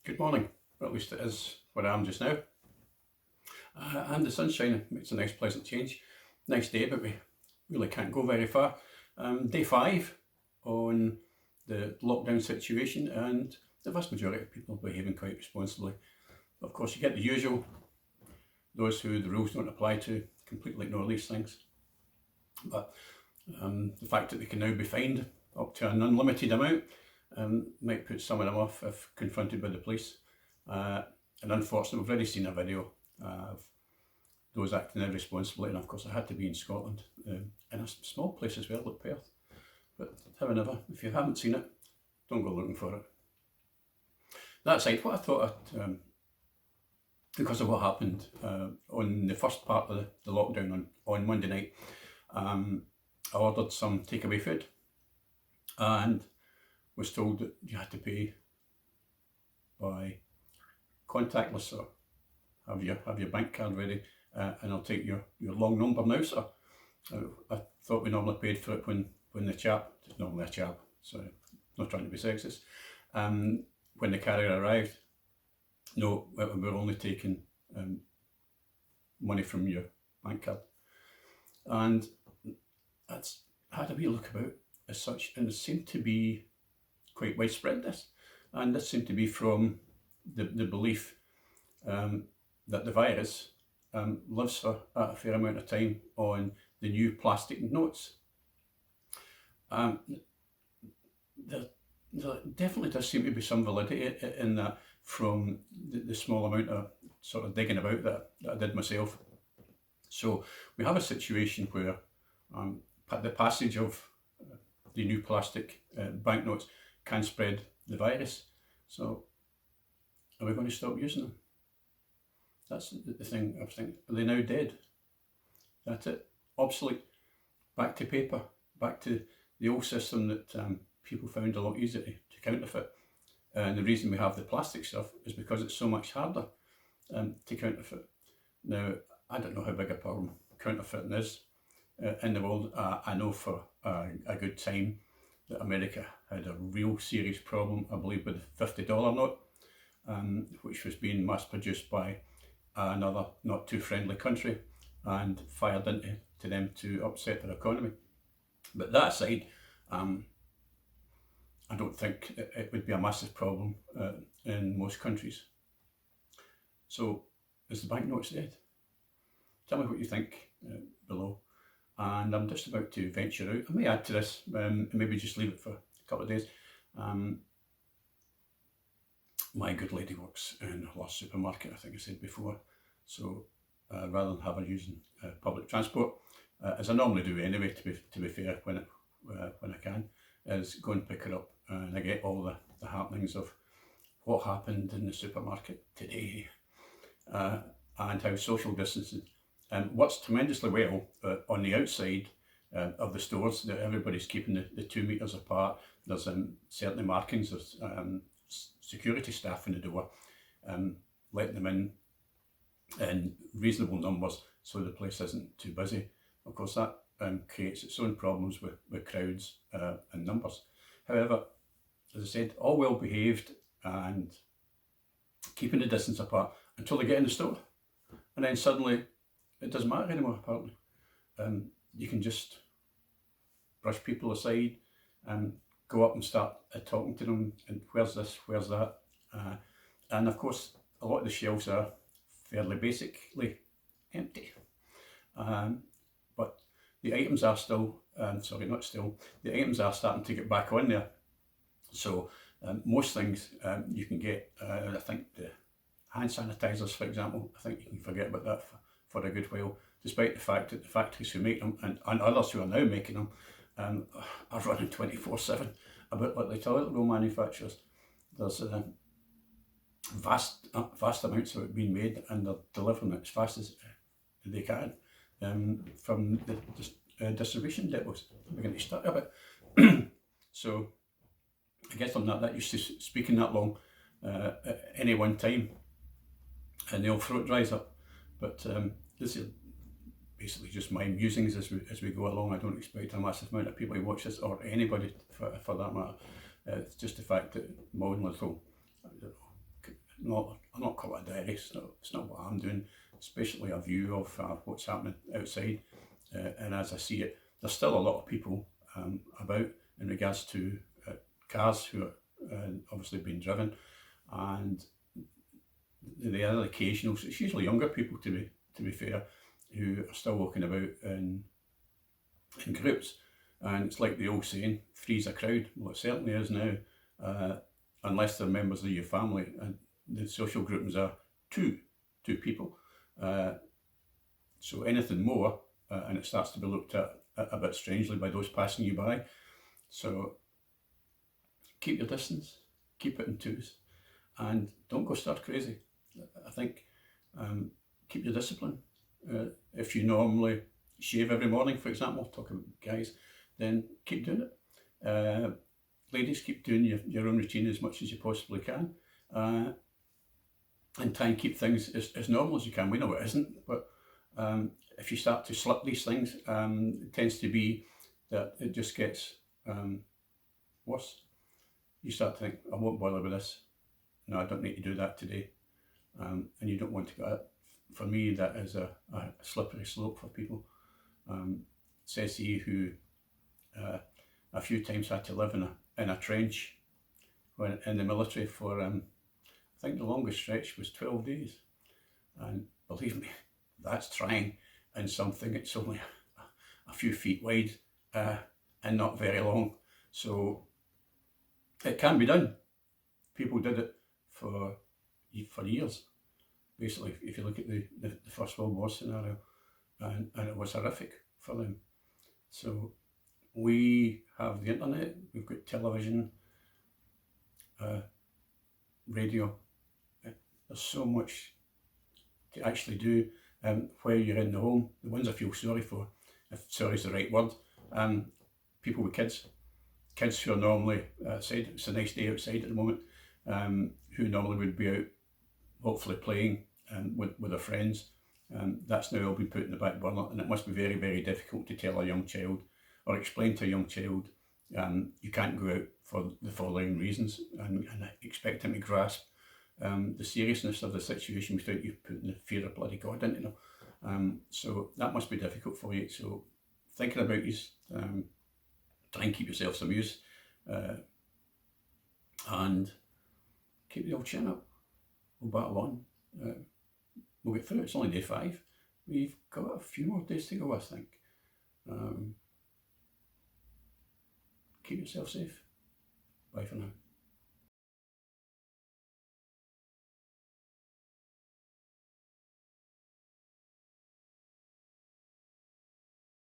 Good morning, or at least it is where I am just now. And the sun's shining, makes a nice pleasant change. Nice day, but we really can't go very far. Day 5 on the lockdown situation, and the vast majority of people are behaving quite responsibly. Of course, you get the usual, those who the rules don't apply to completely ignore these things. But the fact that they can now be fined up to an unlimited amount might put some of them off if confronted by the police. And unfortunately, we've already seen a video of those acting irresponsibly, and of course, I had to be in Scotland, in a small place as well, like Perth. But however, if you haven't seen it, don't go looking for it. That aside, what I thought, because of what happened on the first part of the lockdown on Monday night, I ordered some takeaway food and was told that you had to pay by contactless, or have your bank card ready, and I'll take your long number now, sir. I thought we normally paid for it when the chap, it's normally a chap, so not trying to be sexist, when the carrier arrived. No, we're only taking money from your bank card. And that's had a wee look about as such, and it seemed to be quite widespread, this. And this seemed to be from the belief that the virus lives for a fair amount of time on the new plastic notes. There definitely does seem to be some validity in that, from the small amount of sort of digging about that I did myself. So we have a situation where the passage of the new plastic banknotes can spread the virus. So are we going to stop using them? That's the thing I was thinking. Are they now dead? That's it. Obsolete. Back to paper. Back to the old system that people found a lot easier to counterfeit. And the reason we have the plastic stuff is because it's so much harder to counterfeit. Now, I don't know how big a problem counterfeiting is in the world. I know for a good time that America had a real serious problem, I believe, with the $50 note, which was being mass produced by another not too friendly country and fired into them to upset their economy. But that aside, I don't think it would be a massive problem in most countries. So, is the banknotes dead? Tell me what you think below. And I'm just about to venture out. I may add to this, maybe just leave it for a couple of days. My good lady works in a large supermarket, I think I said before. So rather than have her using public transport, as I normally do anyway, to be fair, when I can, is go and pick her up, and I get all the happenings of what happened in the supermarket today, and how social distancing works tremendously well on the outside of the stores. That everybody's keeping the 2 metres apart. There's certainly markings. There's security staff in the door, letting them in reasonable numbers so the place isn't too busy. Of course, that creates its own problems with crowds and numbers. However, as I said, all well behaved and keeping the distance apart until they get in the store, and then suddenly it doesn't matter anymore. Apparently, you can just brush people aside and go up and start talking to them, and where's this, where's that, and of course a lot of the shelves are fairly basically empty, but the items are still, the items are starting to get back on there. So most things you can get, I think the hand sanitizers, for example, I think you can forget about that for a good while, despite the fact that the factories who make them and others who are now making them are running 24/7, a bit like the toilet roll manufacturers. There's vast amounts of it being made, and they're delivering it as fast as they can from the distribution depots. We're going to start a bit. So I guess I'm not that used to speaking that long at any one time, and the old throat dries up. But this is basically just my musings as we go along. I don't expect a massive amount of people to watch this, or anybody for that matter. It's just the fact that my own little I'll not call it a diary. It's not what I'm doing. It's basically a view of what's happening outside, and as I see it, there's still a lot of people about in regards to cars who are obviously being driven, and the other occasionals. It's usually younger people, to be fair, who are still walking about in groups. And it's like the old saying, three's a crowd. Well, it certainly is now, unless they're members of your family. And the social groupings are two people. So anything more, and it starts to be looked at a bit strangely by those passing you by. So keep your distance, keep it in twos, and don't go stir crazy. I think keep your discipline. If you normally shave every morning, for example, talking about guys, then keep doing it. Ladies, keep doing your own routine as much as you possibly can, and try and keep things as normal as you can. We know it isn't, but if you start to slip these things, it tends to be that it just gets worse. You start to think, I won't bother with this. No, I don't need to do that today. And you don't want to go. For me, that is a slippery slope for people. Ceci, who a few times had to live in a trench when in the military for I think the longest stretch was 12 days. And believe me, that's trying, and something it's only a few feet wide and not very long. So it can be done. People did it for years. Basically, if you look at the First World War scenario, and it was horrific for them. So we have the internet, we've got television, radio. There's so much to actually do while you're in the home. The ones I feel sorry for, if sorry is the right word, people with kids who are normally outside. It's a nice day outside at the moment, who normally would be out hopefully playing with their friends. That's now all been put in the back burner, and it must be very, very difficult to tell a young child or explain to a young child you can't go out for the following reasons, and expect him to grasp the seriousness of the situation without you putting the fear of bloody God into them. So that must be difficult for you. So thinking about you, try and keep yourselves amused, and keep the old chin up. We'll battle on. We'll get through it. It's only day 5. We've got a few more days to go, I think. Keep yourself safe. Bye for now.